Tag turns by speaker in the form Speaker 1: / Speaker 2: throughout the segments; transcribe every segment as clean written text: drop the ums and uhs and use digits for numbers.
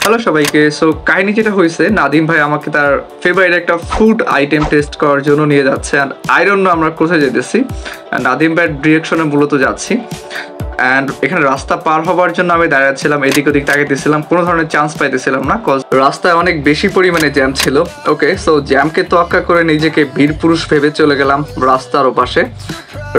Speaker 1: Hello সবাইকে। So কাহিনী যেটা হয়েছে, নাদিম ভাই আমাকে তার ফেভারিট একটা ফুড আইটেম টেস্ট করার জন্য নিয়ে যাচ্ছে। অ্যান্ড আই ডোন্ট নো আমরা কোথায় যেতেছি। নাদিম ভাইয়ের ডিরেকশনে মূলত যাচ্ছি। অ্যান্ড এখানে রাস্তা পার হওয়ার জন্য আমি দাঁড়াচ্ছিলাম, এদিক ওদিক তাকাইতেছিলাম, কোনো ধরনের চান্স পাইতেছিলাম না, কজ রাস্তায় অনেক বেশি পরিমাণে জ্যাম ছিল। ওকে, সো জ্যামকে তোয়াক্কা করে নিজেকে বীর পুরুষ ভেবে চলে গেলাম রাস্তার ওপাশে।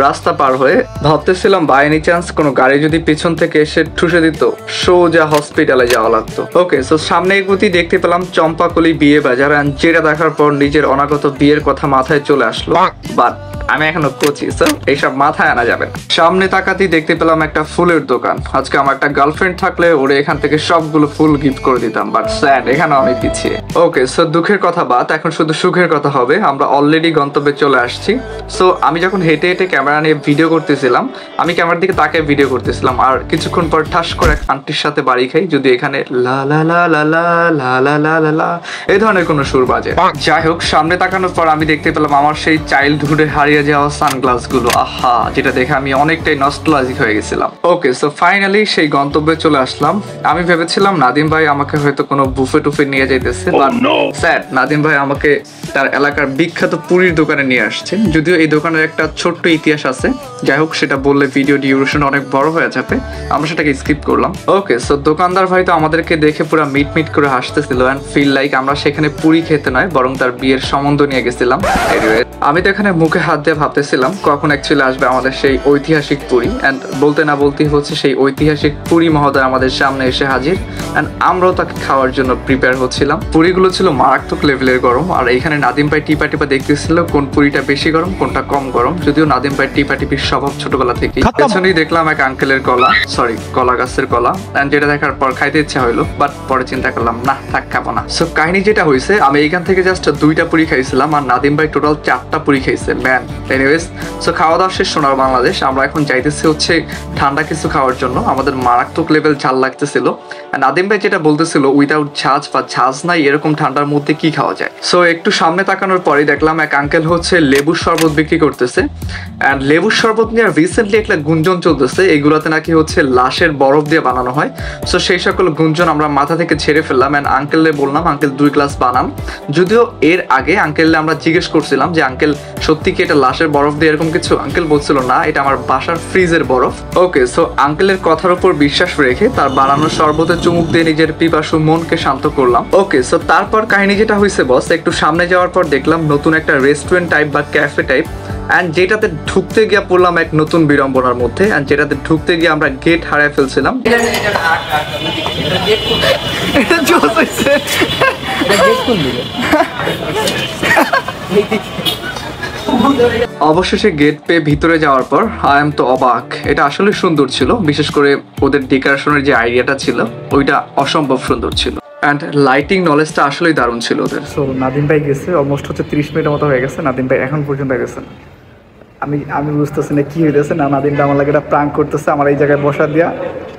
Speaker 1: রাস্তা পার হয়ে ভাবতেছিলাম বাই এনি চান্স কোনো গাড়ি যদি পিছন থেকে এসে ঠুসে দিত, সোজা হসপিটালে যাওয়া লাগতো। ওকে, সো সামনে এগোতেই দেখতে পেলাম চম্পাকলি বিয়ে বাজার, অ্যান্ড যেটা দেখার পর নিজের অনাগত বিয়ের কথা মাথায় চলে আসলো। বাট আমি এখনো কোচি, সো এইসব মাথায় আনা যাবে না। সামনে তাকাতেই দেখতে পেলাম একটা ফুলের দোকান। আজকে আমার একটা গার্লফ্রেন্ড থাকলে ওরে এখান থেকে সবগুলো ফুল গিফট করে দিতাম, বাট স্যাড এখানেও আমি পিছিয়ে। ওকে, সো দুঃখের কথা বাদ, এখন শুধু সুখের কথা হবে। আমরা অলরেডি গন্তব্যে চলে আসছি। সো আমি যখন হেঁটে হেঁটে ক্যামেরা নিয়ে ভিডিও করতেছিলাম, আমি ক্যামেরার দিকে তাকে ভিডিও করতেছিলাম, আর কিছুক্ষণ পর ঠাস করে এক আন্টির সাথে বাড়ি খাই, যদি এখানে লা লা লা লা লা লা লা লা লা লা এই ধরনের কোনো সুর বাজে। যাই হোক, সামনে তাকানোর পর আমি দেখতে পেলাম আমার সেই চাইল্ডহুডে হারিয়ে যাওয়া সানগ্লাস গুলো। আহা, যেটা দেখে আমি অনেকটাই নস্টালজিক হয়ে গেছিলাম। ওকে, সো ফাইনালি সেই গন্তব্যে চলে আসলাম। আমি ভেবেছিলাম নাদিম ভাই আমাকে হয়তো কোনো বুফে টুফে নিয়ে যাইতেছে, বাট স্যার নাদিম ভাই আমাকে তার এলাকার বিখ্যাত পুরীর দোকানে নিয়ে আসছেন। যদিও এই দোকানের একটা ছোট্ট ইতিহাস আছে, যাই হোক সেটা বললে ভিডিও ডিউরেশন অনেক বড় হয়ে যাবে, আমরা সেটাকে স্কিপ করলাম। ওকে, সো দোকানদার ভাই তো আমাদেরকে দেখে পুরো মিট মিট করে হাসতেছিল, অ্যান্ড ফিল লাইক আমরা সেখানে পুরি খেতে নয় বরং তার বিয়ের সম্বন্ধ নিয়ে গেছিলাম। এনিওয়ে, আমি তো এখানে মুখে হাত দিয়ে ভাবতেছিলাম কখন অ্যাকচুয়ালি আসবে আমাদের সেই ঐতিহাসিক পুরি, অ্যান্ড বলতে না বলতেই হচ্ছে সেই ঐতিহাসিক পুরি মহোদয় আমাদের সামনে এসে হাজির, অ্যান্ড আমরাও তাকে খাওয়ার জন্য প্রিপেয়ার হচ্ছিলাম। পুরিগুলো ছিল মারাত্মক লেভেলের গরম, আর এখানে নাদিম ভাই টিপা টিপা দেখতেছিল কোন পুরিটা বেশি গরম কোনটা কম গরম। যদিও নাদিম ভাই টিপা টিপির স্বভাব ছোটবেলা থেকে। পেছনেই দেখলাম এক আঙ্কেলের কলা গাছের কলা, অ্যান্ড যেটা দেখার পর খাইতে ইচ্ছা হইলো, বাট পরে চিন্তা করলাম না থাক, খাবো না। সো কাহিনী যেটা হয়েছে, আমি এইখান থেকে জাস্ট 2টা পুরি খাইছিলাম, আর নাদিম ভাই টোটাল 4টা পুরি খাইছে ম্যান। এনিওয়েজ, সো খাওয়া দাওয়া শেষ সোনার বাংলাদেশ। আমরা এখন যাইতেছি হচ্ছে ঠান্ডা কিছু খাওয়ার জন্য। আমাদের মারাত্মক লেভেল ঝাল লাগতেছিল। নাদিম ভাই যেটা বলতেছিল উইদাউট ঝাঁজ বা ঝাঁজ নাই এরকম ঠান্ডার মধ্যে কি খাওয়া যায়। সো একটু সামনে তাকানোর পরে দেখলাম এক আঙ্কেল হচ্ছে লেবুর শরবত বিক্রি করতেছে, অ্যান্ড লেবুর শরবত নিয়ে রিসেন্টলি একটা গুঞ্জন চলতেছে, এগুলোতে নাকি হচ্ছে লাশের বরফ দিয়ে বানানো হয়। সো সেই সকল গুঞ্জন আমরা মাথা থেকে ছেড়ে ফেললাম, অ্যান্ড আঙ্কেলকে বললাম আঙ্কেল 2 গ্লাস বানান। যদিও এর আগে আঙ্কেলকে আমরা জিজ্ঞেস করছিলাম যে আঙ্কেল সত্যি কি এটা লাশের বরফ দিয়ে এরকম কিছু, আঙ্কেল বলছিল না, এটা আমার বাসার ফ্রিজের বরফ। ওকে, সো আঙ্কেলের কথার উপর বিশ্বাস রেখে তার বানানোর শরবতে চুমুক দিয়ে নিজের পিপাসু মনকে শান্ত করলাম। ওকে, সো তারপর কাহিনী যেটা হয়েছে বস, একটু সামনে যাওয়ার পর দেখলাম নতুন একটা রেস্টুরেন্ট টাইপ বা ক্যাফে টাইপ, অ্যান্ড যেটাতে ঢুকতে গিয়ে পড়লাম এক নতুন বিড়ম্বনার মধ্যে, অ্যান্ড যেটাতে ঢুকতে গিয়ে আমরা গেট হারায় ফেলছিলাম। অবশেষে গেট পেয়ে ভিতরে যাওয়ার পর আই এম তো অবাক। এটা আসলে সুন্দর ছিল, বিশেষ করে ওদের ডেকোরেশনের যে আইডিয়াটা ছিল ওইটা অসম্ভব সুন্দর ছিল, অ্যান্ড লাইটিং নলেজটা আসলেই দারুণ ছিল ওদের। সো নাদিম ভাই গেছে, অলমোস্ট হচ্ছে 30 মিনিটের মতো হয়ে গেছে, নাদিম ভাই এখন পর্যন্ত গেছেন। আমি বুঝতেছি না কি হইতেছে। না, নাদিম ভাই আমার লাগে একটা প্রাঙ্ক করতেছে, আমার এই জায়গায় বসা দিয়া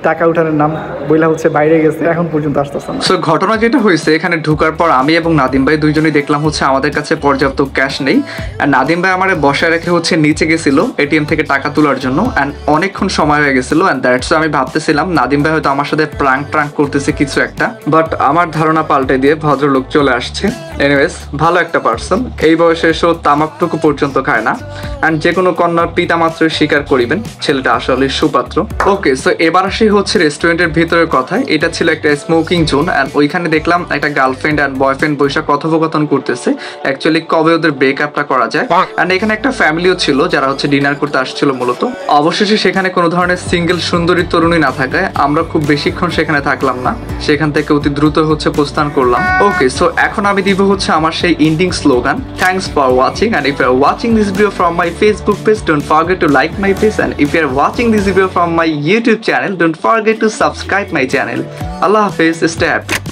Speaker 1: টাকা উঠানোর নাম বইলা হচ্ছে বাইরে গেছে, এখন পর্যন্ত আসতেছে না। সো ঘটনা যেটা হয়েছে, এখানে ঢুকার পর আমি এবং নাদিম ভাই দুইজনই দেখলাম হচ্ছে আমাদের কাছে পর্যাপ্ত ক্যাশ নেই, আর নাদিম ভাই আমার বসায় রেখে হচ্ছে নিচে গেছিল এটিএম থেকে টাকা তোলার জন্য, অ্যান্ড অনেকক্ষণ সময় হয়ে গেছিল, অ্যান্ড দ্যাটস আমি ভাবতেছিলাম নাদিম ভাই হয়তো আমার সাথে প্রাঙ্ক করতেছে কিছু একটা, বাট আমার ধারণা পাল্টে দিয়ে ভদ্রলোক চলে আসছে। এনিওয়েজ, ভালো একটা পার্সন, এই বয়সে এসেও তামাকটুকু পর্যন্ত খায় না, অ্যান্ড যে কোনো কন্যার পিতা মাত্রই স্বীকার করিবেন ছেলেটা আসলে সুপাত্র। ওকে, সো এবার আসি হচ্ছে রেস্টুরেন্টের ভিতরের কথায়। এটা ছিল একটা স্মোকিং জোন, অ্যান্ড ওইখানে দেখলাম একটা গার্লফ্রেন্ড অ্যান্ড বয়ফ্রেন্ড বৈশা কথোপকথন করতেছে অ্যাকচুয়ালি কবে ওদের ব্রেকআপটা করা যায়, অ্যান্ড এখানে একটা ফ্যামিলিও ছিল যারা হচ্ছে ডিনার করতে আসছিল মূলত। অবশেষে সেখানে কোনো ধরনের সিঙ্গেল সুন্দরী তরুণী না থাকায় আমরা খুব বেশিক্ষণ সেখানে থাকলাম না, সেখান থেকে অতি দ্রুত হচ্ছে প্রস্থান করলাম। ওকে, সো এখন আমি দিব হচ্ছে আমার সেই ending slogan, thanks for watching, and if you are watching this video from my Facebook page don't forget to like my page, and if you are watching this video from my YouTube channel don't forget to subscribe my channel. Allah Hafiz, stay happy.